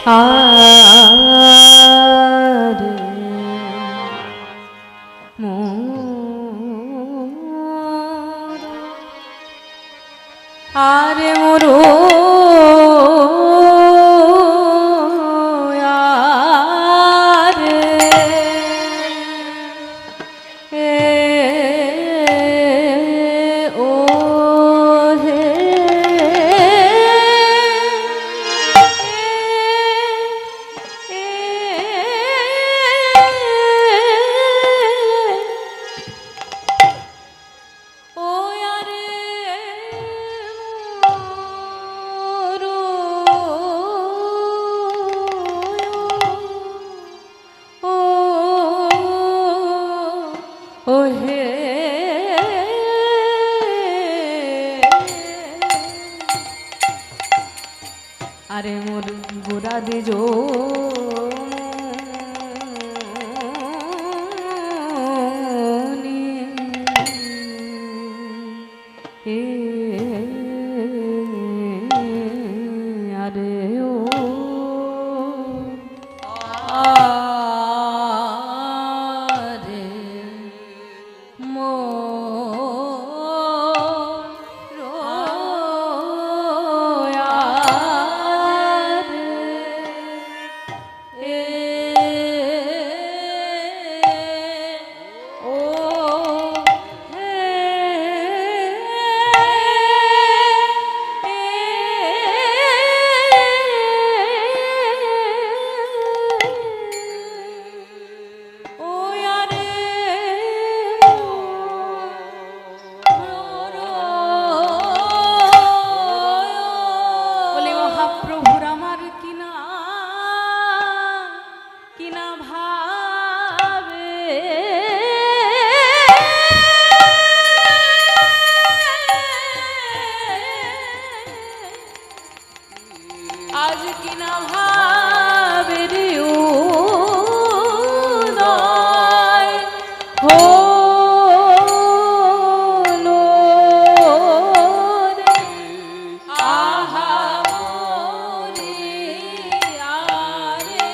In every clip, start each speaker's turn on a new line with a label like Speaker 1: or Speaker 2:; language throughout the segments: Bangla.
Speaker 1: আরে আরে মোরো আরে মোর গোরা দে যো আরে ও আরে মো আজ কিনা ভাবে রে উদয় হলো রে আহা মোরে আরে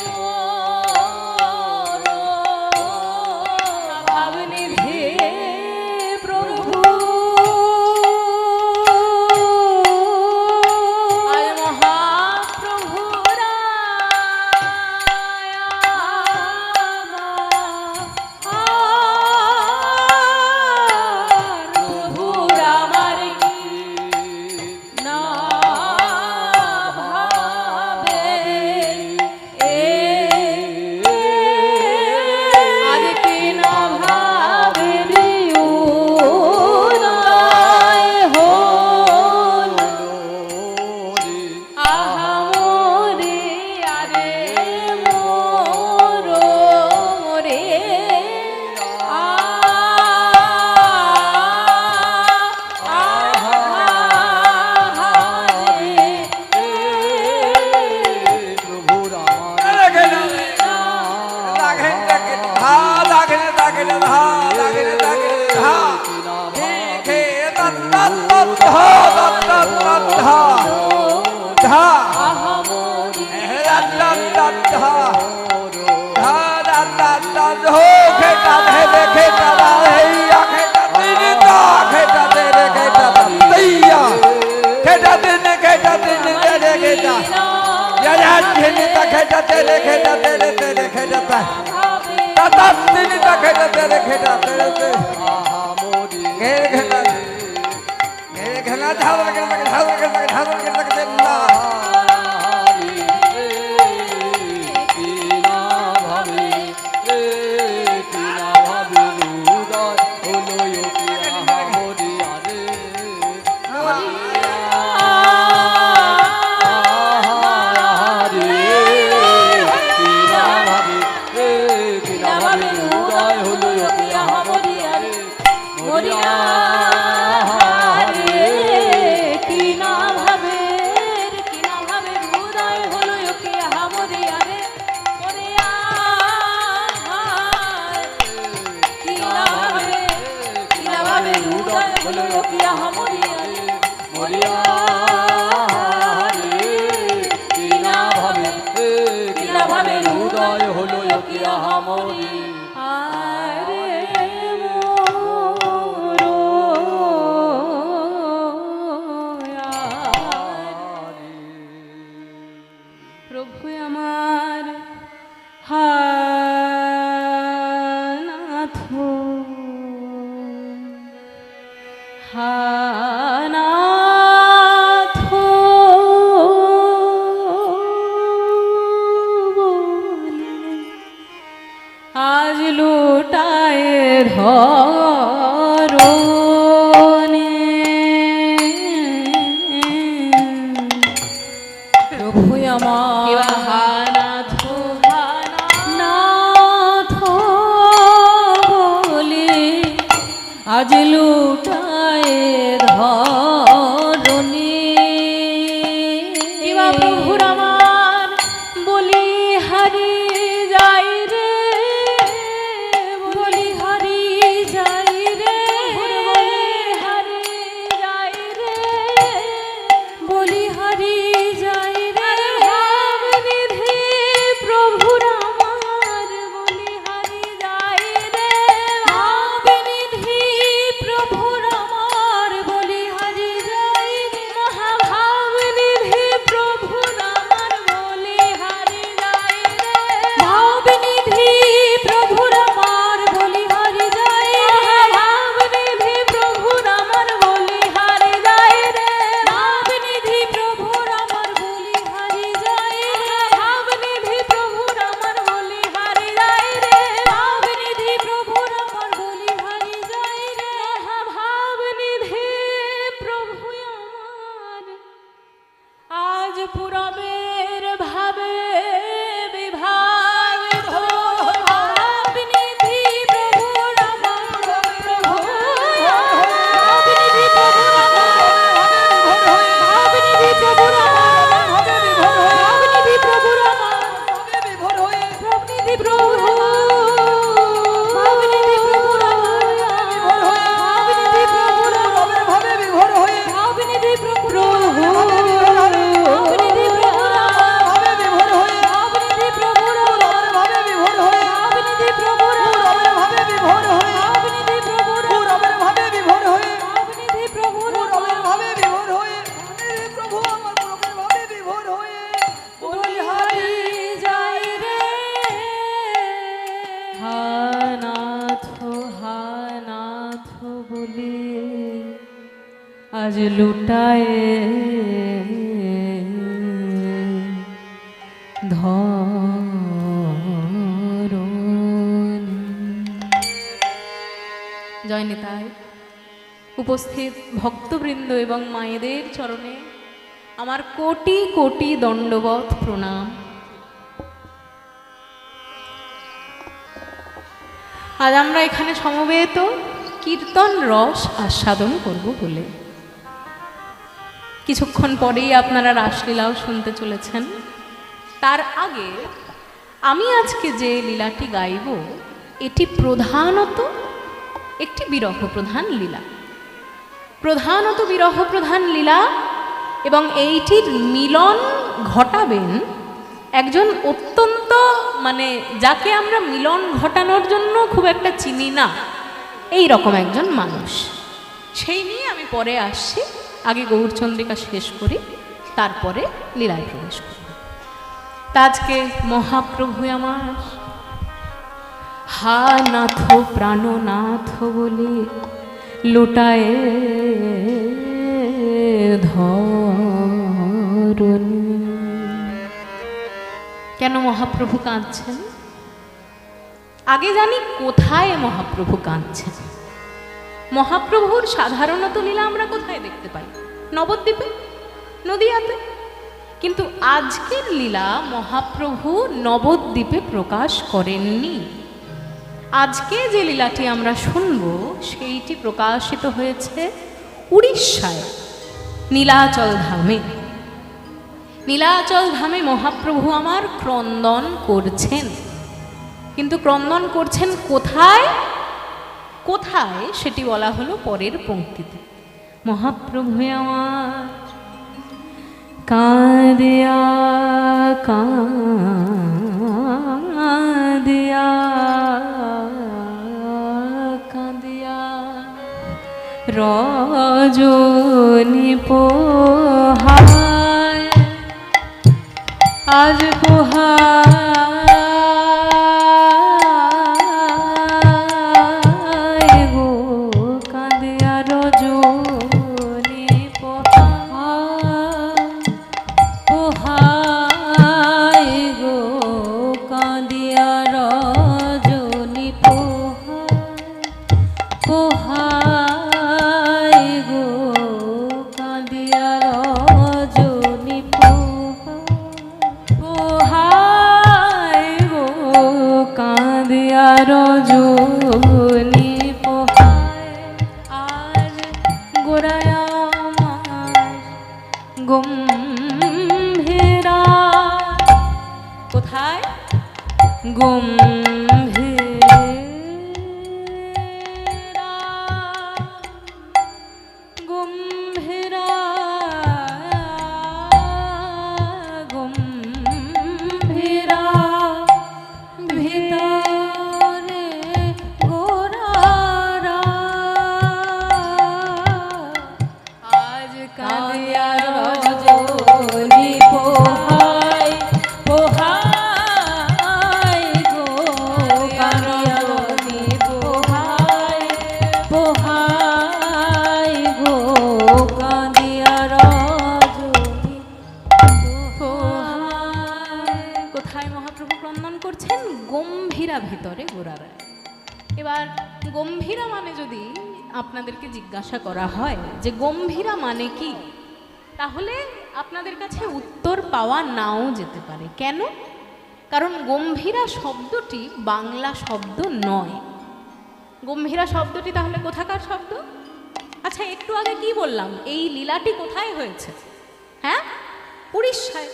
Speaker 1: মোর ভাবনিধি প্রভু প্রভু আমার হানাথ হানাথ বলে আজ লুটায় ধরনে প্রভু আমার হানাথ হানাথ বলে আজ লুটায় ধরনে এবার প্রভুর আমার বলি হারি যাই রে বলি হারি যাই রে বলি হারি যাই রে বলি হারি যাই রে ভাব নিধি প্রভুর আমার বলি হারি যাই রে ভাব নিধি প্রভুর আমার বলি হারি যাই রে মহাভাব নিধি প্রভুর আমার বলি হারি যাই রে ভাব নিধি প্রভুর আমার বলি হারি যাই রে ভাব নিধি প্রভুর আমার বলি হারি যাই রে ভাব নিধি প্রভুর আমার বলি হারি যাই রে ভাব নিধি প্রভুর আমার বলি হারি যাই রে ভাব নিধি প্রভুর আমার বলি হারি যাই রে ভাব নিধি প্রভু আমার আজ পুরবের ভাবে বিভাগ ভাব নিধি প্রভুর আমার প্রভু ভাব নিধি প্রভুর আমার ভাব নিধি প্রভুর আমার ভাব নিধি প্রভুর আমার ভাব নিধি প্রভু ভাব নিধি প্রভুর আমার ভাব নিধি প্রভুর আমার ভাব নিধি প্রভু ভাব নিধি প্রভুর আমার ভাব নিধি প্রভুর আমার ভাব নিধি প্রভুর আমার ভাব নিধি প্রভুর ভাব নিধি প্রভুর ভাব নিধি প্রভুর বলি হারি যাই রে হানাথ হানাথ বলে আজ লুটায় ধরনি জয় নিতাই। উপস্থিত ভক্তবৃন্দ এবং মায়েদের চরণে আমার কোটি কোটি দণ্ডবত প্রণাম। আজ আমরা এখানে সমবেত কীর্তন রস আস্বাদন করব বলে কিছুক্ষণ পরেই আপনারা রাসলীলাও শুনতে চলেছেন। তার আগে আমি আজকে যে লীলাটি গাইব এটি প্রধানত একটি বিরহ প্রধান লীলা, প্রধানত বিরহ প্রধান লীলা, এবং এইটির মিলন ঘটাবেন একজন অত্যন্ত যাকে আমরা মিলন ঘটানোর জন্য খুব একটা চিনি না এই রকম একজন মানুষ। সেই নিয়ে আমি পরে আসছি, আগে গৌরচন্দ্রিকা শেষ করি, তারপরে লীলায় প্রবেশ করি। তা আজকে মহাপ্রভু আমার হা নাথ প্রাণনাথ বলে লুটায় ধরনি। কেন মহাপ্রভু কাঁদছেন? আগে জানি কোথায় মহাপ্রভু কাঁদছেন। মহাপ্রভুর সাধারণত লীলা আমরা কোথায় দেখতে পাই? নবদ্বীপে, নদিয়াতে। কিন্তু আজকের লীলা মহাপ্রভু নবদ্বীপে প্রকাশ করেননি। আজকে যে লীলাটি আমরা শুনব সেইটি প্রকাশিত হয়েছে উড়িষ্যায় নীলাচল ধামে। নীলাচল ধামে মহাপ্রভু আমার ক্রন্দন করছেন। কিন্তু ক্রন্দন করছেন কোথায়? কোথায় সেটি বলা হলো পরের পংক্তিতে। মহাপ্রভু আমার কাঁদিয়া কাঁদিয়া কাঁদিয়া রজনী পোহায় আজ পোহায় গো কাঁদে আর রজনী পোহায় গো কাঁদে আর রজনী পোহায় গো কাঁদে আর রজনী পোহায় গো কাঁদে আর রজনী পোহায় আর গোড়ায় আমার গম্ভীরা কোথায় গম্ভীরা গম্ভীরা গম্ভীরা ভিতরে গোরারা আজ কাঁদে আর রজনী পোহায় পোহায় গো কাঁদে আর রজনী পোহায় পোহায় গো কাঁদে আর রজনী পোহায়। কোথায় মহাপ্রভু ক্রন্দন করছেন? গম্ভীরা ভিতরে গোরারা। এবার গম্ভীরা মানে যদি আপনাদেরকে জিজ্ঞাসা করা হয় যে গম্ভীরা মানে কি, তাহলে আপনাদের কাছে উত্তর পাওয়া নাও যেতে পারে। কেন? কারণ গম্ভীরা শব্দটি বাংলা শব্দ নয়। গম্ভীরা শব্দটি তাহলে কোথাকার শব্দ? আচ্ছা, একটু আগে কি বললাম? এই লীলাটি কোথায় হয়েছে? হ্যাঁ, উড়িষ্যায়।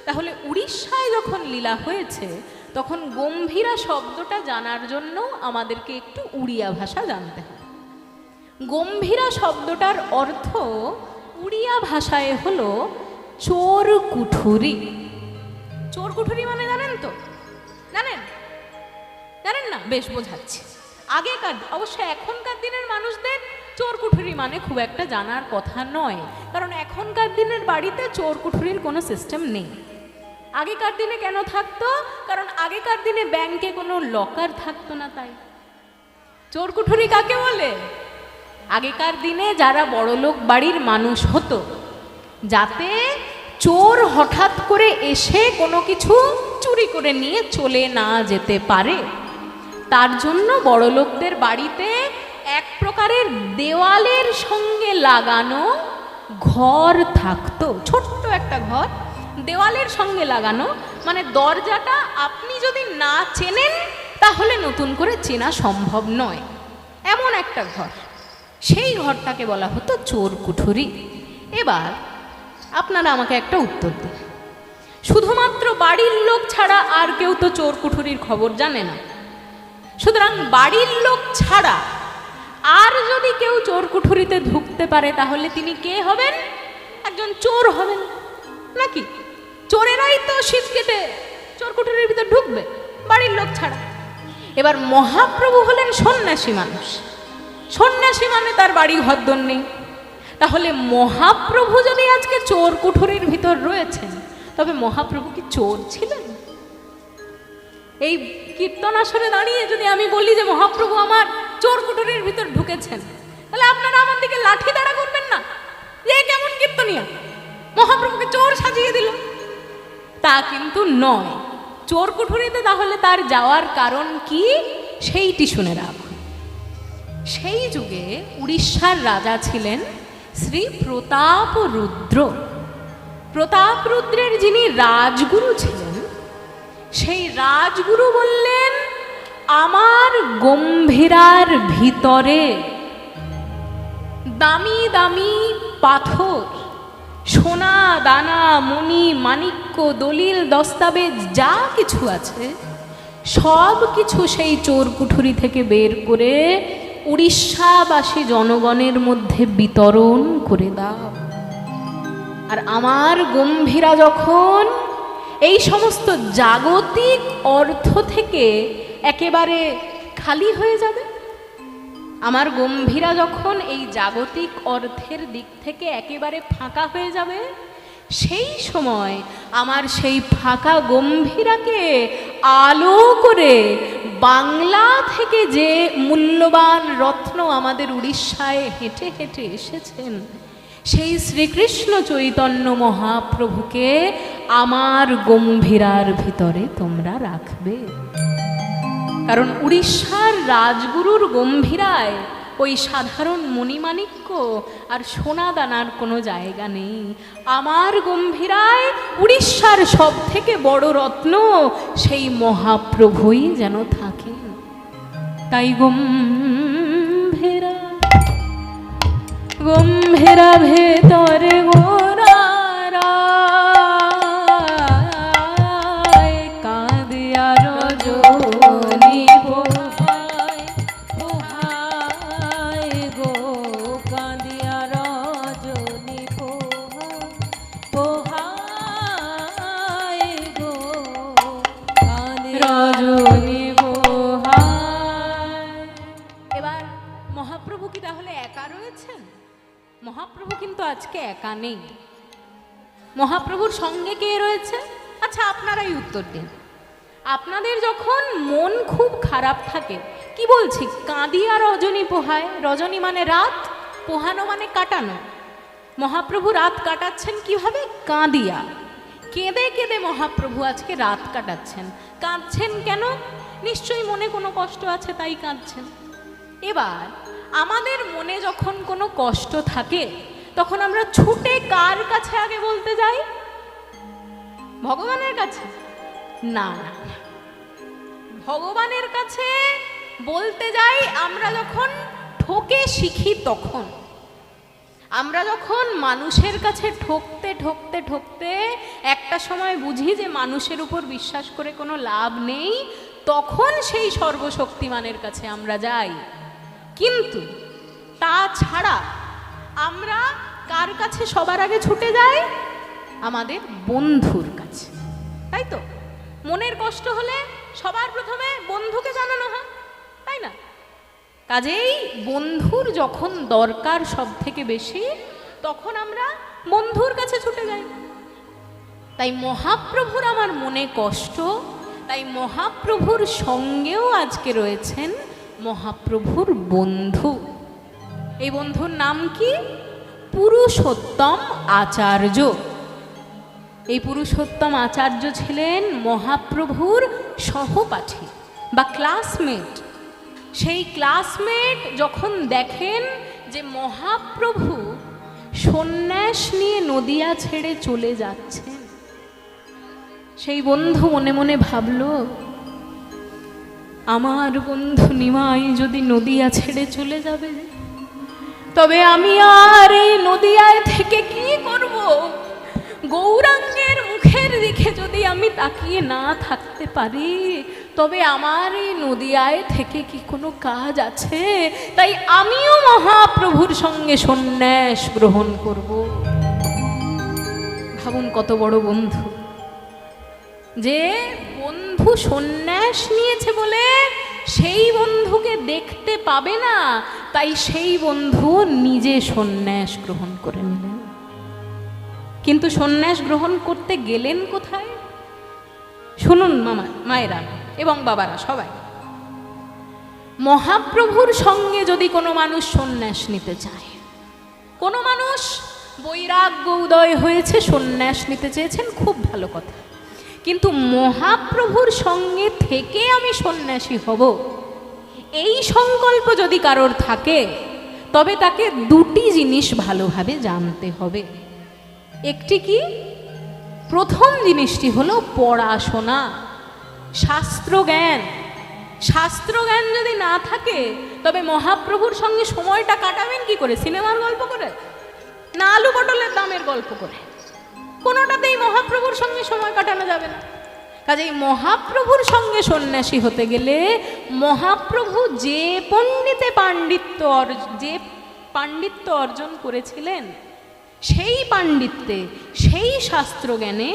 Speaker 1: তাহলে উড়িষ্যায় যখন লীলা হয়েছে তখন গম্ভীরা শব্দটা জানার জন্য আমাদেরকে একটু উড়িয়া ভাষা জানতে হবে। গম্ভীরা শব্দটার অর্থ উড়িয়া ভাষায় হলো চোর কুঠুরি। চোর কুঠুরি মানে জানেন তো? জানেন? জানেন না? বেশ, বোঝাচ্ছি। আগেকার, অবশ্য এখনকার দিনের মানুষদের চোর কুঠুরি মানে খুব একটা জানার কথা নয়, কারণ এখনকার দিনের বাড়িতে চোর কুঠুরির কোনো সিস্টেম নেই। আগেকার দিনে কেন থাকতো? কারণ আগেকার দিনে ব্যাংকে কোনো লকার থাকতো না, তাই। চোর কুঠুরি কাকে বলে? আগেকার দিনে যারা বড়লোক বাড়ির মানুষ হতো, যাতে চোর হঠাৎ করে এসে কোনো কিছু চুরি করে নিয়ে চলে না যেতে পারে, তার জন্য বড়লোকদের বাড়িতে এক প্রকারের দেওয়ালের সঙ্গে লাগানো ঘর থাকতো। ছোট্ট একটা ঘর দেওয়ালের সঙ্গে লাগানো, মানে দরজাটা আপনি যদি না চেনেন তাহলে নতুন করে চেনা সম্ভব নয়, এমন একটা ঘর। সেই ঘরটাকে বলা হতো চোর কুঠুরি। এবার আপনারা আমাকে একটা উত্তর দিন। শুধুমাত্র বাড়ির লোক ছাড়া আর কেউ তো চোর কুঠুরির খবর জানে না। সুতরাং বাড়ির লোক ছাড়া আর যদি কেউ চোর কুঠুরিতে ঢুকতে পারে তাহলে তিনি কে হবেন? একজন চোর হবেন, নাকি? চোরেরাই তো শীত কেটে চোর কুঠুরির ভিতর ঢুকবে, বাড়ির লোক ছাড়া। এবার মহাপ্রভু হলেন সন্ন্যাসী মানুষ। সন্ন্যাসী মানে তার বাড়ি ঘরদোর নেই। তাহলে মহাপ্রভু যদি আজকে চোর কুঠুরির ভিতর রয়েছেন, তবে মহাপ্রভু কি চোর ছিলেন? এই কীর্তন আসরে দাঁড়িয়ে যদি আমি বলি যে মহাপ্রভু আমার চোর কুঠুরির ভিতর ঢুকেছেন, তাহলে আপনারা আমার দিকে লাঠি দাঁড়া করবেন না যে কেমন কীর্তনিয়া, মহাপ্রভুকে চোর সাজিয়ে দিল। তা কিন্তু নয়। চোর কুঠুরিতে তাহলে তার যাওয়ার কারণ কি, সেইটি শুনে রাখুন। সেই যুগে উড়িষ্যার রাজা ছিলেন শ্রী প্রতাপরুদ্র। প্রতাপরুদ্রের যিনি রাজগুরু ছিলেন, সেই রাজগুরু বললেন, আমার গম্ভীরার ভিতরে দামি দামি পাথর, সোনা দানা মণি মাণিক্য দলিল দস্তাবেজ যা কিছু আছে সব কিছু সেই চোর কুঠুরি থেকে বের করে উড়িষ্যাবাসী জনগণের মধ্যে বিতরণ করে দাও। আর আমার গম্ভীরা যখন এই সমস্ত জাগতিক অর্থ থেকে একেবারে খালি হয়ে যাবে, আমার গম্ভীরা যখন এই জাগতিক অর্থের দিক থেকে একেবারে ফাঁকা হয়ে যাবে, সেই সময় আমার সেই ফাঁকা গম্ভীরাকে আলো করে বাংলা থেকে যে মূল্যবান রত্ন আমাদের উড়িষ্যায় হেঁটে হেঁটে এসেছেন, সেই শ্রীকৃষ্ণ চৈতন্য মহাপ্রভুকে আমার গম্ভীরার ভিতরে তোমরা রাখবে। কারণ উড়িষ্যার রাজগুরুর গম্ভীরায় ওই সাধারণ মণিমাণিক্য আর সোনা দানার কোনো জায়গা নেই। আমার গম্ভীরায় উড়িষ্যার সব থেকে বড় রত্ন সেই মহাপ্রভুই যেন থাকেন। তাই গম্ভীরা গম্ভীরা ভেতরে গোরারা কাঁদিয়া রজনী পোহায় পোহায় গো, কাঁদিয়া রজনী পোহায় গো, রজনী পোহায়। এবার মহাপ্রভু কি তাহলে একা রয়েছেন? মহাপ্রভু কিন্তু আজকে একা নেই। মহাপ্রভুর সঙ্গে কে রয়েছে? আচ্ছা, আপনারাই উত্তর দিন। আপনাদের যখন মন খুব খারাপ থাকে, কি বলছি, কাঁদিয়া রজনী পোহায়, রজনী মানে রাত, পোহানো মানে কাটানো। মহাপ্রভু রাত কাটাচ্ছেন কিভাবে? কাঁদিয়া, কেঁদে কেঁদে মহাপ্রভু আজকে রাত কাটাচ্ছেন। কাঁদছেন কেন? নিশ্চয়ই মনে কোনো কষ্ট আছে, তাই কাঁদছেন। এবার আমাদের মনে যখন কোনো কষ্ট থাকে, তখন আমরা ছুটে কার কাছে আগে বলতে যাই? ভগবানের কাছে? না না, ভগবানের কাছে বলতে যাই আমরা যখন ঠকে শিখি তখন। আমরা যখন মানুষের কাছে ঠকতে ঠকতে ঠকতে একটা সময় বুঝি যে মানুষের উপর বিশ্বাস করে কোনো লাভ নেই, তখন সেই সর্বশক্তিমানের কাছে আমরা যাই। কিন্তু তাছাড়া আমরা কার কাছে সবার আগে ছুটে যাই? আমাদের বন্ধুর কাছে, তাই তো? মনের কষ্ট হলে সবার প্রথমে বন্ধুকে জানানো হয়, তাই না? কাজেই বন্ধুর যখন দরকার সব থেকে বেশি, তখন আমরা বন্ধুর কাছে ছুটে যাই। তাই মহাপ্রভুর আমার মনে কষ্ট, তাই মহাপ্রভুর সঙ্গেও আজকে রয়েছেন মহাপ্রভুর বন্ধু। এই বন্ধুর নাম কি? পুরুষোত্তম আচার্য। এই পুরুষোত্তম আচার্য ছিলেন মহাপ্রভুর সহপাঠী বা ক্লাসমেট। সেই ক্লাসমেট যখন দেখেন যে মহাপ্রভু সন্ন্যাস নিয়ে নদিয়া ছেড়ে চলে যাচ্ছেন, সেই বন্ধু মনে মনে ভাবল, আমার বন্ধু নিমাই যদি নদিয়া ছেড়ে চলে যাবে, তবে আমি আর এই নদিয়ায় থেকে কি করব? গৌরাঙ্গের মুখের দিকে যদি আমি তাকিয়ে না থাকতে পারি, তবে আমার এই নদিয়ায় থেকে কি কোনো কাজ আছে? তাই আমিও মহাপ্রভুর সঙ্গে সন্ন্যাস গ্রহণ করব। ভাবুন কত বড় বন্ধু, যে বন্ধু সন্ন্যাস নিয়েছে বলে সেই বন্ধুকে দেখতে পাবে না, তাই সেই বন্ধু নিজে সন্ন্যাস গ্রহণ করে নিলেন। কিন্তু সন্ন্যাস গ্রহণ করতে গেলেন কোথায়? শুনুন মায়েরা এবং বাবারা সবাই, মহাপ্রভুর সঙ্গে যদি কোনো মানুষ সন্ন্যাস নিতে চায়, কোনো মানুষ বৈরাগ্য উদয় হয়েছে, সন্ন্যাস নিতে চেয়েছেন, খুব ভালো কথা। কিন্তু মহাপ্রভুর সঙ্গে থেকে আমি সন্ন্যাসী হব, এই সংকল্প যদি কারোর থাকে, তবে তাকে দুটি জিনিস ভালোভাবে জানতে হবে। একটি কি? প্রথম জিনিসটি হলো পড়াশোনা, শাস্ত্রজ্ঞান। শাস্ত্রজ্ঞান যদি না থাকে, তবে মহাপ্রভুর সঙ্গে সময়টা কাটাবেন কি করে? সিনেমার গল্প করে না আলু পটলের দামের গল্প করে? কোনোটাতেই মহাপ্রভুর সঙ্গে সময় কাটানো যাবে না। কাজেই মহাপ্রভুর সঙ্গে সন্ন্যাসী হতে গেলে মহাপ্রভু যে পাণ্ডিত্য অর্জন করেছিলেন, সেই পাণ্ডিত্যে, সেই শাস্ত্রজ্ঞানে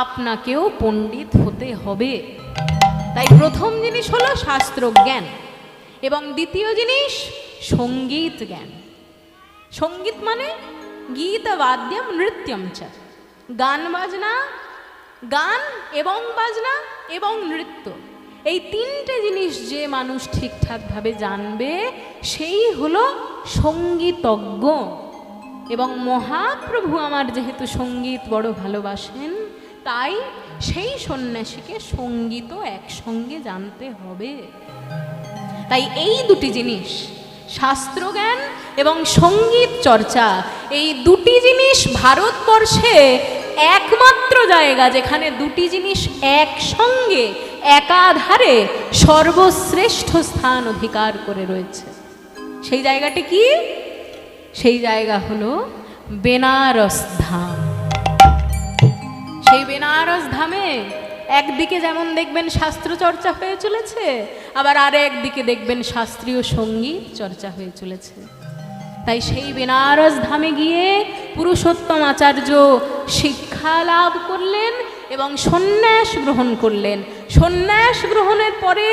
Speaker 1: আপনাকেও পণ্ডিত হতে হবে। তাই প্রথম জিনিস হলো শাস্ত্রজ্ঞান, এবং দ্বিতীয় জিনিস সঙ্গীত জ্ঞান। সঙ্গীত মানে গীত বাদ্যম নৃত্যম চ, গান বাজনা, গান এবং বাজনা এবং নৃত্য, এই তিনটে জিনিস যে মানুষ ঠিকঠাকভাবে জানবে সেই হলো সঙ্গীতজ্ঞ। এবং মহাপ্রভু আমার যেহেতু সঙ্গীত বড় ভালোবাসেন, তাই সেই সন্ন্যাসীকে সঙ্গীত একসঙ্গে জানতে হবে। তাই এই দুটি জিনিস, শাস্ত্রজ্ঞান এবং সঙ্গীত চর্চা, এই দুটি জিনিস ভারতবর্ষে একমাত্র জায়গা যেখানে দুটি জিনিস একসঙ্গে একাধারে সর্বশ্রেষ্ঠ স্থান অধিকার করে রয়েছে। সেই জায়গাটি কি? সেই জায়গা হলো বেনারস ধাম। সেই বেনারস ধামে একদিকে যেমন দেখবেন শাস্ত্র চর্চা হয়ে চলেছে, আবার আর একদিকে দেখবেন শাস্ত্রীয় সঙ্গীত চর্চা হয়ে চলেছে। তাই সেই বেনারস ধামে গিয়ে পুরুষোত্তম আচার্য শিক্ষা লাভ করলেন এবং সন্ন্যাস গ্রহণ করলেন। সন্ন্যাস গ্রহণের পরে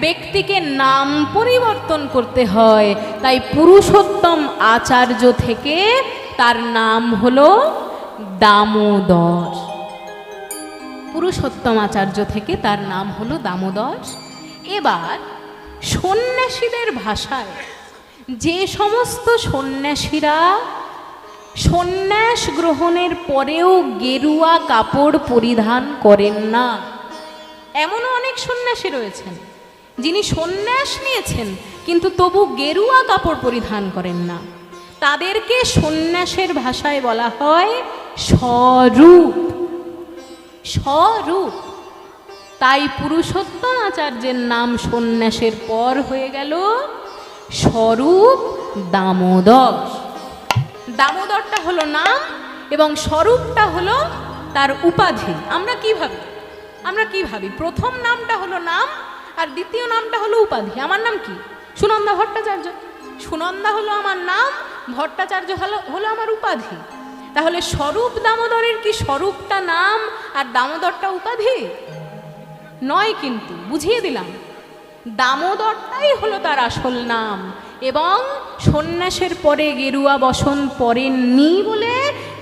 Speaker 1: ব্যক্তিকে নাম পরিবর্তন করতে হয়, তাই পুরুষোত্তম আচার্য থেকে তার নাম হলো দামোদর। পুরুষোত্তম আচার্য থেকে তার নাম হলো দামোদর। এবার সন্ন্যাসীদের ভাষায়, যে সমস্ত সন্ন্যাসীরা সন্ন্যাস গ্রহণের পরেও গেরুয়া কাপড় পরিধান করেন না, এমনও অনেক সন্ন্যাসী রয়েছেন যিনি সন্ন্যাস নিয়েছেন কিন্তু তবু গেরুয়া কাপড় পরিধান করেন না, তাদেরকে সন্ন্যাসের ভাষায় বলা হয় স্বরূপ। স্বরূপ। তাই পুরুষোত্তম আচার্যের নাম সন্ন্যাসের পর হয়ে গেল স্বরূপ দামোদর। দামোদরটা হলো নাম এবং স্বরূপটা হলো তার উপাধি। আমরা কি ভাবি প্রথম নামটা হলো নাম আর দ্বিতীয় নামটা হলো উপাধি। আমার নাম কি? সুনন্দা ভট্টাচার্য। সুনন্দা হলো আমার নাম, ভট্টাচার্য হলো আমার উপাধি। তাহলে স্বরূপ দামোদরের কি স্বরূপটা নাম আর দামোদরটা উপাধি নয়? কিন্তু বুঝিয়ে দিলাম, দামোদরটাই হলো তার আসল নাম এবং সন্ন্যাসের পরে গেরুয়া বসন পরেননি বলে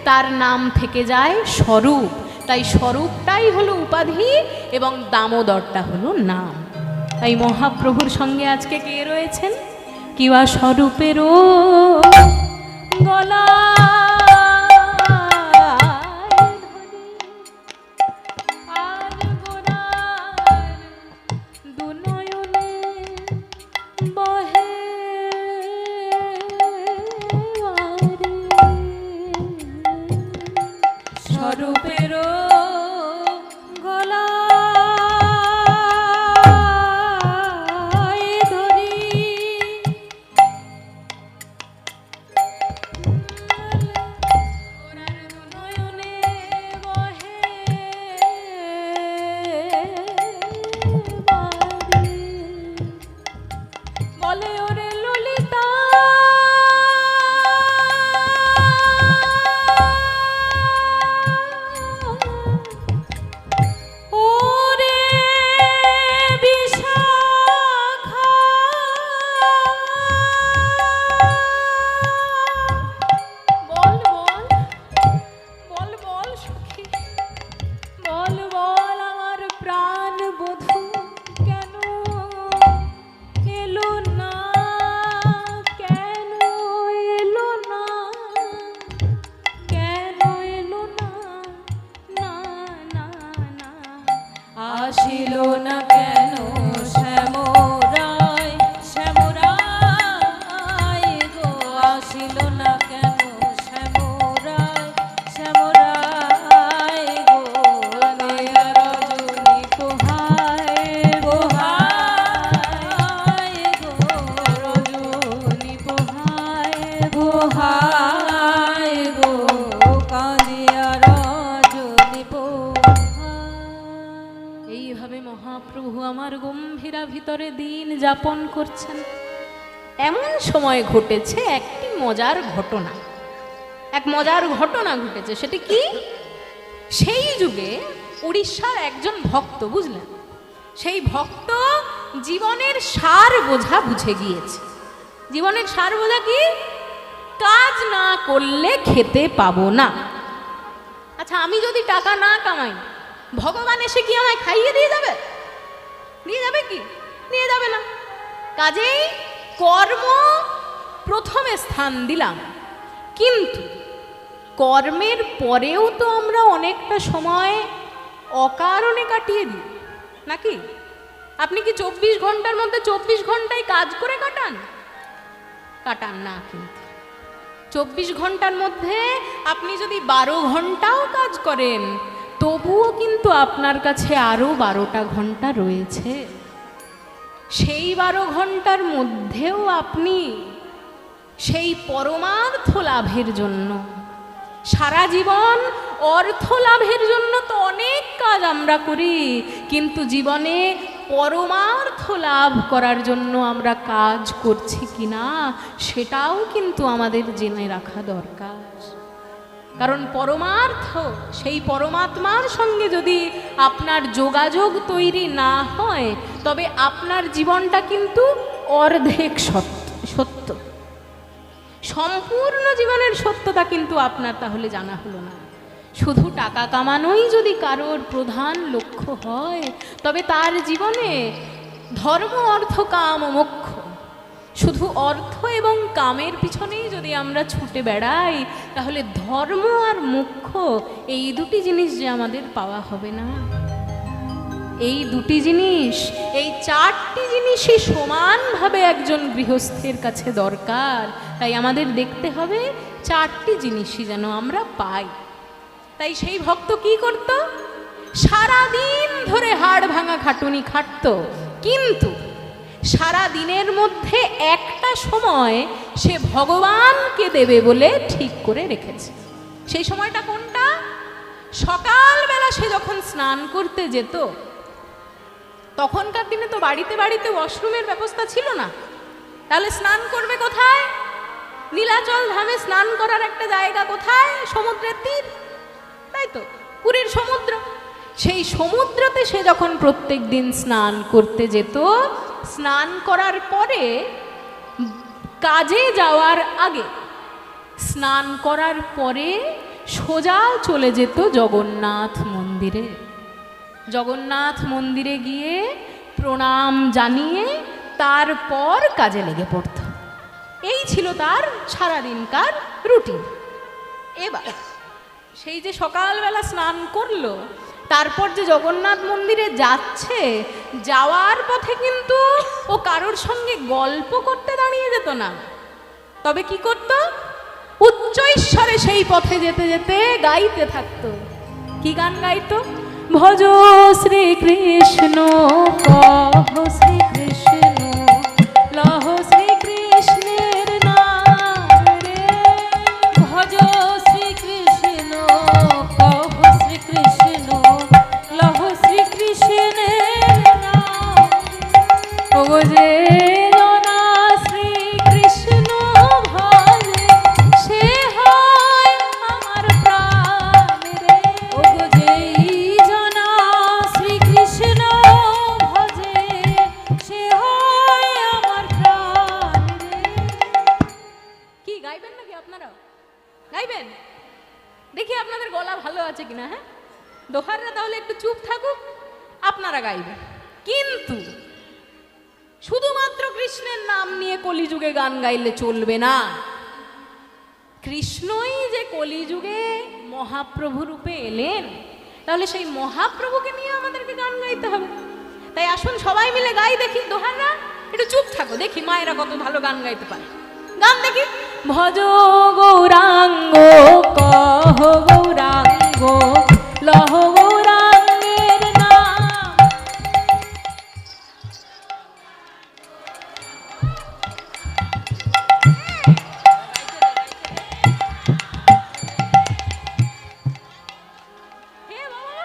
Speaker 1: তার নাম থেকে যায় স্বরূপ। তাই স্বরূপটাই হলো উপাধি এবং দামোদরটা হলো নাম। তাই মহাপ্রভুর সঙ্গে আজকে কে রয়েছেন? কিবা স্বরূপেরও গলা ভিতরে দিন যাপন করছেন। এমন সময় ঘটেছে একটি মজার ঘটনা। এক মজার ঘটনা ঘটেছে। সেটি কি? সেই যুগে উড়িষ্যার একজন ভক্ত, বুঝলেন, সেই ভক্ত জীবনের সার বোঝা বুঝে গিয়েছে। জীবনের সার বোঝা কি? কাজ না করলে খেতে পাবো না।
Speaker 2: আচ্ছা, আমি যদি টাকা না কামাই, ভগবান এসে কি আমায় খাইয়ে দিয়ে যাবে? দিয়ে যাবে কি? নিয়ে যাবে না। কাজেই কর্ম প্রথমে স্থান দিলাম, কিন্তু কর্মের পরেও তো আমরা অনেকটা সময় অকারণে কাটিয়ে দিই নাকি? আপনি কি 24 ঘন্টার মধ্যে 24 ঘন্টায় কাজ করে কাটান? কাটান না। কিন্তু 24 ঘন্টার মধ্যে আপনি যদি 12 ঘন্টাও কাজ করেন, তবুও কিন্তু আপনার কাছে আরও 12টা ঘন্টা রয়েছে। সেই 12 ঘন্টার মধ্যেও আপনি সেই পরমার্থ লাভের জন্য, সারা জীবন অর্থ লাভের জন্য তো অনেক কাজ আমরা করি, কিন্তু জীবনে পরমার্থ লাভ করার জন্য আমরা কাজ করছি কিনা সেটাও কিন্তু আমাদের জেনে রাখা দরকার। কারণ পরমার্থ, সেই পরমাত্মার সঙ্গে যদি আপনার যোগাযোগ তৈরি না হয়, তবে আপনার জীবনটা কিন্তু অর্ধেক সত্য। সম্পূর্ণ জীবনের সত্যতা কিন্তু আপনার তাহলে জানা হলো না। শুধু টাকা কামানোই যদি কারোর প্রধান লক্ষ্য হয়, তবে তার জীবনে ধর্ম, অর্থ, কাম ও মোক্ষ, শুধু অর্থ এবং কামের পিছনেই যদি আমরা ছুটে বেড়াই, তাহলে ধর্ম আর মোক্ষ এই দুটি জিনিস যে আমাদের পাওয়া হবে না। এই দুটি জিনিস, এই 4টি জিনিসই সমানভাবে একজন গৃহস্থের কাছে দরকার। তাই আমাদের দেখতে হবে 4টি জিনিসই যেন আমরা পাই। তাই সেই ভক্ত কি করত? সারাদিন ধরে হাড় ভাঙা খাটুনি খাটত, কিন্তু সারা দিনের মধ্যে একটা সময় সে ভগবানকে দেবে বলে ঠিক করে রেখেছে। সেই সময়টা কোনটা? সকালবেলা সে যখন স্নান করতে যেত, তখনকার দিনে তো বাড়িতে বাড়িতে ওয়াশরুমের ব্যবস্থা ছিল না, তাহলে স্নান করবে কোথায়? নীলাচল ধামে স্নান করার একটা জায়গা কোথায়? সমুদ্রের তীর, তাই তো, পুরীর সমুদ্র। সেই সমুদ্রতে সে যখন প্রত্যেক দিন স্নান করতে যেত, স্নান করার পরে কাজে যাওয়ার আগে, স্নান করার পরে সোজা চলে যেত জগন্নাথ মন্দিরে। জগন্নাথ মন্দিরে গিয়ে প্রণাম জানিয়ে তারপর কাজে লেগে পড়ত। এই ছিল তার সারাদিনকার রুটিন। এবার সেই যে সকালবেলা স্নান করলো, তারপর যে জগন্নাথ মন্দিরে যাচ্ছে, যাওয়ার পথে কিন্তু ও কারোর সঙ্গে গল্প করতে দাঁড়িয়ে যেত না। তবে কি করত? উচ্চ ঈশ্বরে সেই পথে যেতে যেতে গাইতে থাকতো। কি গান গাইতো? ভজ শ্রীকৃষ্ণ, কহ শ্রীকৃষ্ণ, লহ শ্রীকৃষ্ণের নাম রে।
Speaker 1: ভজ শ্রীকৃষ্ণ, কহ শ্রীকৃষ্ণ, লহ শ্রীকৃষ্ণের নাম।
Speaker 2: ওগো যে জনা শ্রীকৃষ্ণ ভজে, সে হয় আমার প্রাণ রে।
Speaker 1: ওগো যেই জনা শ্রীকৃষ্ণ ভজে, সে হয় আমার প্রাণ রে।
Speaker 2: কি গাইবেন নাকি আপনারাও? গাইবেন? দেখি আপনাদের গলা ভালো আছে কিনা। হ্যাঁ, দোহাররা তাহলে একটু চুপ থাকুক, আপনারা গাইবেন। কিন্তু শুধুমাত্র কৃষ্ণের নাম নিয়ে কলিযুগে গান গাইলে চলবে না। কৃষ্ণই যে কলিযুগে মহাপ্রভু রূপে এলেন, তাহলে সেই মহাপ্রভুকে নিয়ে আমাদেরকে গান গাইতে হবে। তাই আসুন সবাই মিলে গাই দেখি। দোহাররা একটু চুপ থাকো, দেখি মায়েরা কত ভালো গান গাইতে পারে। গান দেখি। ভজ গৌরাঙ্গ, কহ গৌরাঙ্গ, লহ গৌরাঙ্গের নাম। হে বাবা,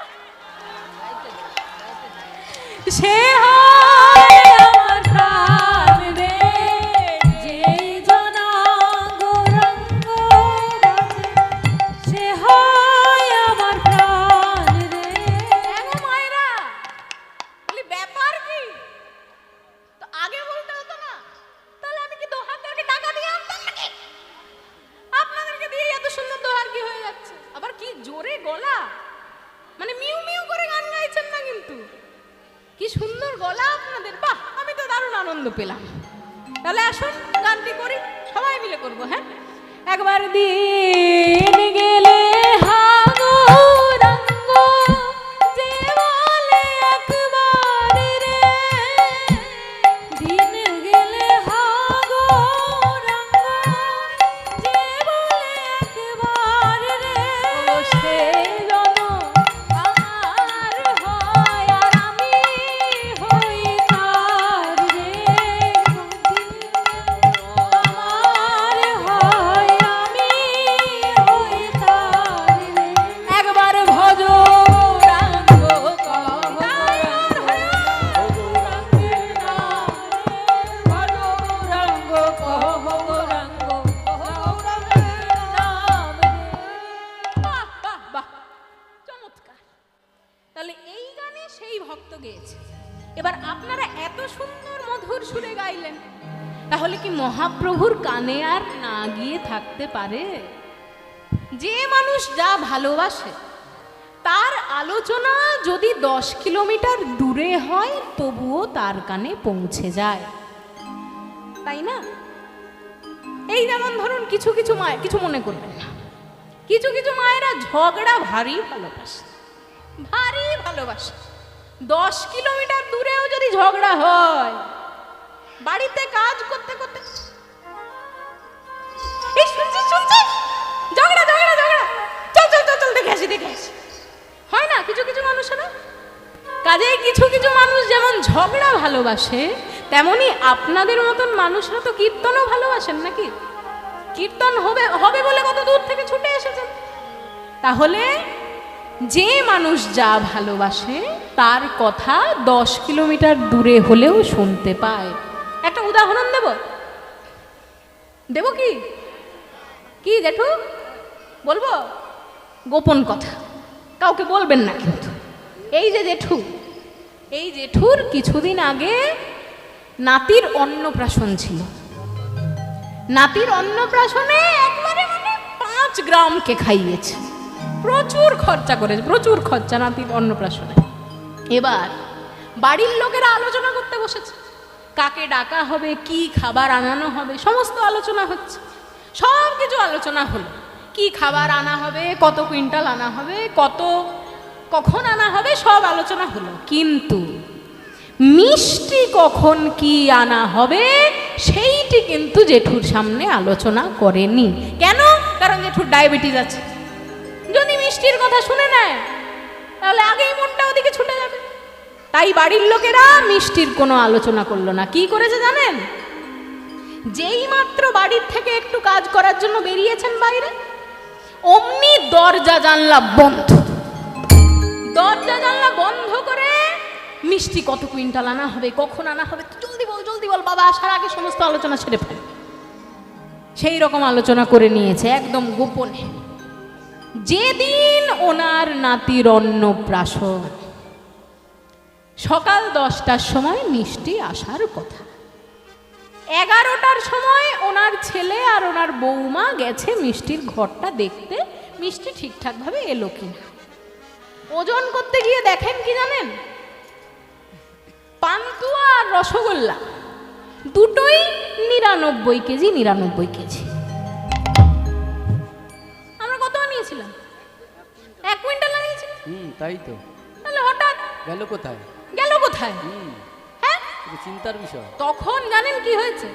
Speaker 2: সে হয় আমার প্রাণ রে।
Speaker 1: যেই জনা গৌরাঙ্গ ভজে, সে হয় আমার প্রাণ রে।
Speaker 2: এগো মায়েরা, বলি ব্যাপার কি? তো আগে বলতে হতো না? তাহলে আমি কি দোহারদেরকে টাকা দিয়ে আনতাম নাকি? আপনাদেরকে দিয়ে এত সুন্দর দোহার কি হয়ে যাচ্ছে? আবার কি জোরে গলা! কি সুন্দর গলা আপনাদের, বাহ, আমি তো দারুণ আনন্দ পেলাম। তাহলে আসুন গানটি করি, সবাই মিলে করবো। হ্যাঁ,
Speaker 1: একবার দিন গেলে হাঙ্গরাঙ্গ যে বলে একবার রে, দিন গেলে হাঙ্গরাঙ্গ যে বলে একবার রে, ও সে জন আমার হয় আর আমি হই তার রে, আমার হয় আমি হই তার রে। একবার ভজ রাঙ্গ কহ গৌরাঙ্গের নাম, ভজ রাঙ্গ কহ গৌরাঙ্গ, গৌরাঙ্গের নাম রে।
Speaker 2: বাহ বাহ বাহ, চমৎকার। তাহলে এই গানে সেই ভক্ত গেয়েছে। এবার আপনারা এত সুন্দর মধুর সুরে গাইলেন, তাহলে কি মহাপ্রভুর কানে আর না গিয়ে থাকতে পারে? যে মানুষ যা ভালোবাসে তার আলোচনা যদি 10 কিলোমিটার দূরে হয় তবুও তার কানে পৌঁছে যায়, তাই না? এই যেমন ধরুন কিছু কিছু মায়ের, কিছু মনে করবেন না, কিছু কিছু মায়েরা ঝগড়া ভারী ভালোবাসে, ভারী ভালোবাসে। 10 কিলোমিটার দূরেও যদি ঝগড়া হয়, বাড়িতে কাজ করতে করতে এই শুনছিস শুনছিস, ঝগড়া ঝগড়া ঝগড়া, চল চল চল চল দেখে আসি দেখে আসি, হয় না কিছু কিছু মানুষেরা? কাজেই কিছু কিছু মানুষ যেমন ঝগড়া ভালোবাসে, তেমনি আপনাদের মতন মানুষরা তো কীর্তনও ভালোবাসেন নাকি? কীর্তন হবে হবে বলে কত দূর থেকে ছুটে এসেছেন। তাহলে যে মানুষ যা ভালোবাসে তার কথা 10 কিলোমিটার দূরে হলেও শুনতে পায়। একটা উদাহরণ দেব, দেব কি কি জেঠু বলবো? গোপন কথা, কাউকে বলবেন না কিন্তু। এই যে জেঠু, এই জেঠুর কিছুদিন আগে নাতির অন্নপ্রাশন ছিল। নাতির অন্নপ্রাশনে একবারে মানে 5 গ্রামকে খাইয়েছে, প্রচুর খরচা করেছে, প্রচুর খরচা নাতির অন্নপ্রাশনে। এবার বাড়ির লোকেরা আলোচনা করতে বসেছে, কাকে ডাকা হবে, কি খাবার আনানো হবে, সমস্ত আলোচনা হচ্ছে। সব কিছু আলোচনা হলো, কি খাবার আনা হবে, কত কুইন্টাল আনা হবে, কখন আনা হবে, সব আলোচনা হলো। কিন্তু মিষ্টি কখন কি আনা হবে সেইটি কিন্তু জেঠুর সামনে আলোচনা করেনি। কেন? কারণ জেঠুর ডায়াবেটিস আছে। যদি মিষ্টির কথা শুনে নেয় তাহলে আগেই মনটা ওদিকে ছুটে যাবে। তাই বাড়ির লোকেরা মিষ্টির কোনো আলোচনা করলো না। কি করেছে জানেন? যেই মাত্র বাড়ির থেকে একটু কাজ করার জন্য বেরিয়েছেন বাইরে, অমনি দরজা জানলা বন্ধ, দরজা জানলা বন্ধ করে মিষ্টি কত কুইন্টাল আনা হবে, কখন আনা হবে, জলদি বল বাবা আসার আগে সমস্ত আলোচনা ছেড়ে ফেলে। সেই রকম আলোচনা করে নিয়েছে একদম গোপনে। যেদিন ওনার নাতির অন্নপ্রাশন, সকাল 10টার সময় মিষ্টি আসার কথা, 11টার সময় ওনার ছেলে আর ওনার বৌমা গেছে মিষ্টির ঘরটা দেখতে, মিষ্টি ঠিকঠাকভাবে এলো কিনা। ওজন করতে গিয়ে দেখেন কি জানেন? পান্তুয়া আর রসগোল্লা দুটোই 99 কেজি, 99 কেজি। আমরা কত আনিয়েছিলাম? 1 কুইন্টাল আনিয়েছিলাম।
Speaker 3: তাই তো।
Speaker 2: তাহলে হঠাৎ
Speaker 3: গেল কোথায়?
Speaker 2: গেল কোথায়? হ্যাঁ,
Speaker 3: এটা চিন্তার বিষয়।
Speaker 2: তখন জানেন কি হয়েছে?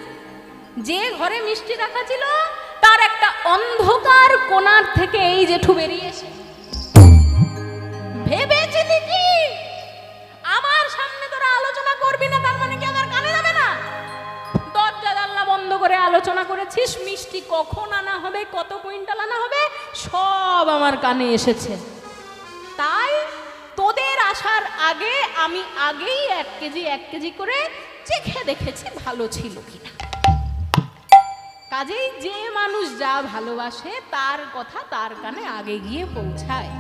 Speaker 2: যে ঘরে মিষ্টি রাখা ছিল তার একটা অন্ধকার কোণার থেকে এই জেঠু বেরিয়ে এসে ভেবেছিলি কি আমার সামনে তোরা আলোচনা করবি না, তার মানে কি আমার কানে যাবে না? দরজা জানলা বন্ধ করে আলোচনা করেছিস, মিষ্টি কখন আনা হবে, কত কুইন্টাল আনা হবে, সব আমার কানে এসেছে। তাই তোদের আসার আগে আমি আগেই 1 কেজি করে চেখে দেখেছি ভালো ছিল কিনা। কাজেই যে মানুষ যা ভালোবাসে তার কথা তার কানে আগে গিয়ে পৌঁছায়।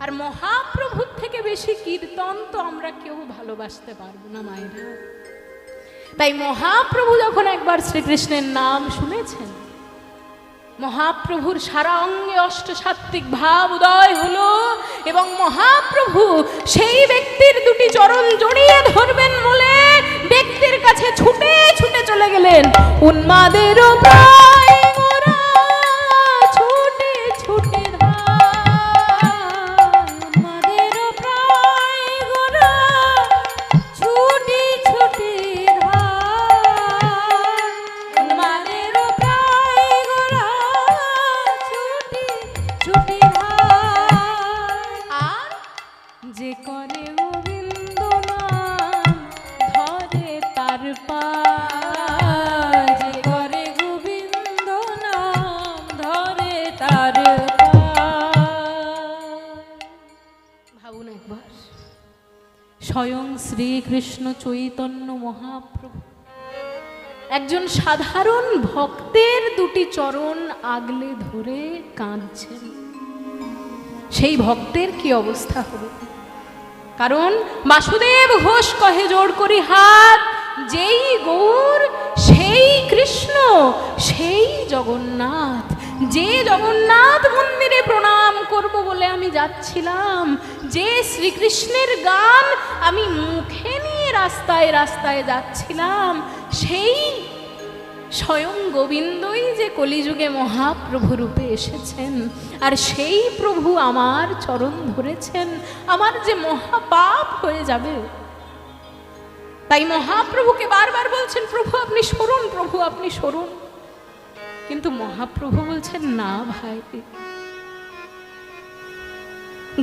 Speaker 2: আর মহাপ্রভুর থেকে বেশি কীর্তন তো আমরা কেউ ভালোবাসতে পারবো না মায়েরা। তাই মহাপ্রভু যখন একবার শ্রীকৃষ্ণের নাম শুনেছেন, মহাপ্রভুর সারা অঙ্গে অষ্টসাত্ত্বিক ভাব উদয় হলো এবং মহাপ্রভু সেই ব্যক্তির দুটি চরণ জড়িয়ে ধরবেন বলে ব্যক্তির কাছে ছুটে ছুটে চলে গেলেন। উন্মাদেরও প্রায় গোরা ছুটে ছুটে
Speaker 1: উন্মাদেরও প্রায় গোরা ছুটে ছুটে উন্মাদেরও প্রায় গোরা ছুটে ছুটে
Speaker 2: আর
Speaker 1: যে করে গোবিন্দ নাম ধরে তার পায়, যে করে গোবিন্দ নাম ধরে তার
Speaker 2: ভাবুন একবার, স্বয়ং শ্রীকৃষ্ণ চৈতন্য মহাপ্রভু একজন সাধারণ ভক্তের দুটি চরণ আগলে ধরে কাঁদছেন। সেই ভক্তের কি অবস্থা হবে? কারণ বাসুদেব ঘোষ কহে জোড় করি হাত, যেই গৌর সেই কৃষ্ণ সেই জগন্নাথ। যে জগন্নাথ মন্দিরে প্রণাম করব বলে আমি যাচ্ছিলাম, যে শ্রীকৃষ্ণের গান আমি মুখে নিয়ে রাস্তায় রাস্তায় যাচ্ছিলাম, সেই স্বয়ং গোবিন্দই যে কলিযুগে মহাপ্রভু রূপে এসেছেন, আর সেই প্রভু আমার চরণ ধরেছেন, আমার যে মহাপাপ হয়ে যাবে। তাই মহাপ্রভুকে বারবার বলছেন, প্রভু আপনি সরুন, প্রভু আপনি সরুন। কিন্তু মহাপ্রভু বলছেন, না ভাই,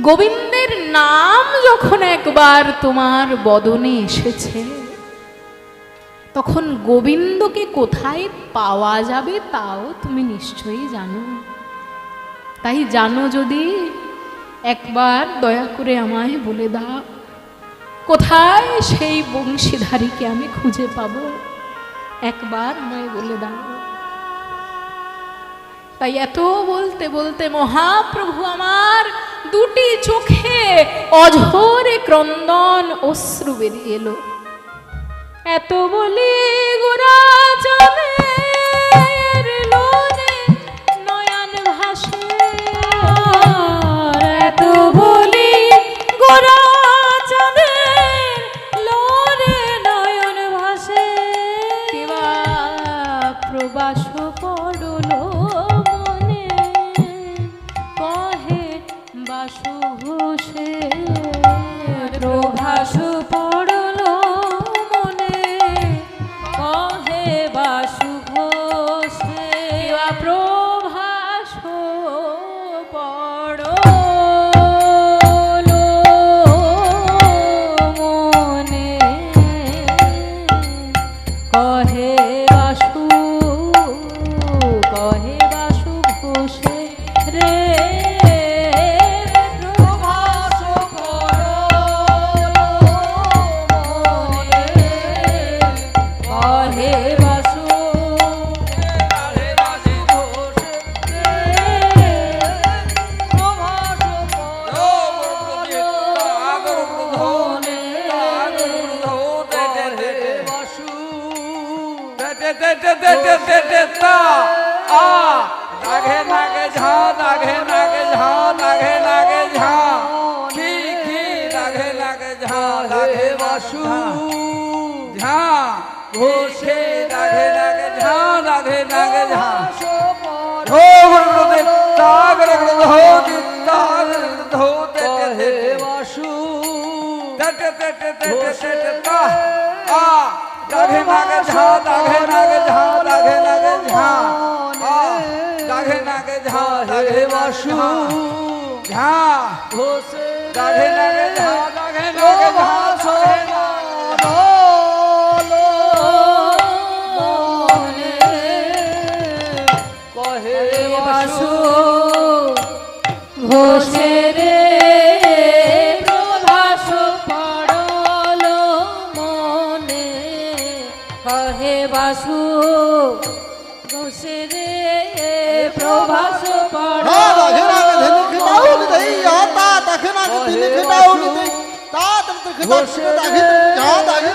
Speaker 2: গোবিন্দের নাম যখন একবার তোমার বদনে এসেছে, তখন গোবিন্দকে কোথায় পাওয়া যাবে তাও তুমি নিশ্চয়ই জানো। তাই জানো যদি, একবার দয়া করে আমায় বলে দাও, কোথায় সেই বংশীধারীকে আমি খুঁজে পাবো, একবার আমায় বলে দাও। তাই এত বলতে বলতে মহাপ্রভু আমার দুটি চোখে অঝরে ক্রন্দন অশ্রু বেরিয়ে এলো। এত বলি গোরা চাঁদের লোরে নয়ন ভাসে,
Speaker 1: এত বলি গোরা চাঁদের লোরে নয়ন ভাসে,
Speaker 2: কেবা
Speaker 1: প্রবাস পড়ল মনে কহে বাসু ঘোষে, প্রভাস পড়ল মনে কহে বাসু ঘোষে,
Speaker 2: কেবা প্রভাস
Speaker 1: পড়ল মনে কহে বাসু, কহে বাসু ঘোষে রে, প্রভাস পড়ল মনে কহে বাসু
Speaker 4: নাগে নাগে ঝা নাগে নাগে ঝা নাগে নাগে ঝা কি কি নাগে নাগে ঝা নাগে বাসু ঝা ঘোষে নাগে নাগে ঝা নাগে নাগে ঝা ধো গুরুদে তাগর ধো তাগ ধো তে তে বাসু তে তে তে তে তে তে তা আ নাগে নাগে ঝা নাগে নাগে ঝা নাগে নাগে ঝা নাগে নাগে ঝা নাগে বাসু ঝা ঘোষে নাগে নাগে ঝা নাগে নাগে ভাসো কহে বাসু
Speaker 1: ঘোষে রে, প্রভাস পড়ল মনে কহে বাসু ঘোষে রে, প্রভাস পড়ল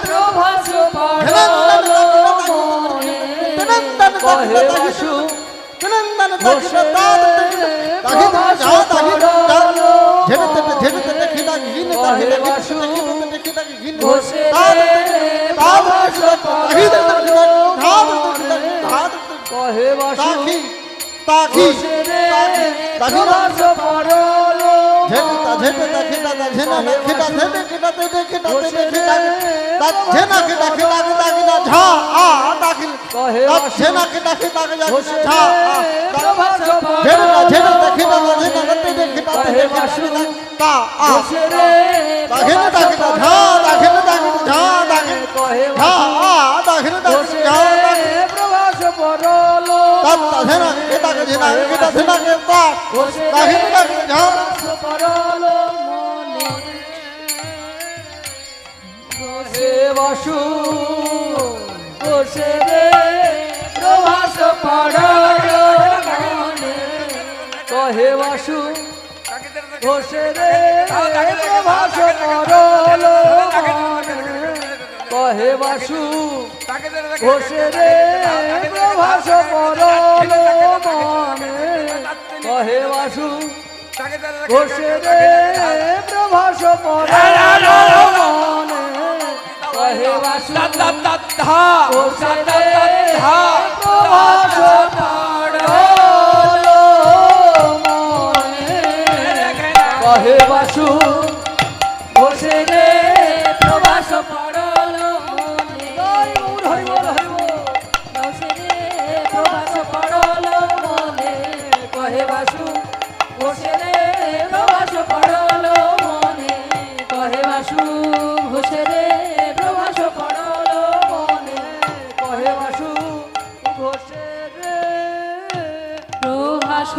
Speaker 1: প্রভাস পড়ল মনে
Speaker 4: কহে বাসু
Speaker 5: ঘোষে প্রভাস পরলো কহে বাসু ঘোষে প্রভাস পরলো কহে বাসু ঘোষে প্রভাস পরলো কহে প্রভাস পরলো পরলো মনে কহে বাসু ঘোষে প্রভাস পরলো মনে কহে বাসু ঘোষে প্রভাস পরলো কহে বাসু ঘোষে প্রভাস পরলো মনে কহে বাসু ঘোষে প্রভাস পরলো মনে কহে বাসু ঘোষে প্রভাস পরলো মনে কহে বাসু ঘোষে প্রভাস পরলো মনে হরি বল প্রভাস পরলো মনে কহে বাসু ঘোষে প্রভাস পরলো মনে কহে বাসু ঘোষে প্রভাস পরলো মনে কহে বাসু ঘোষে
Speaker 1: প্রভাস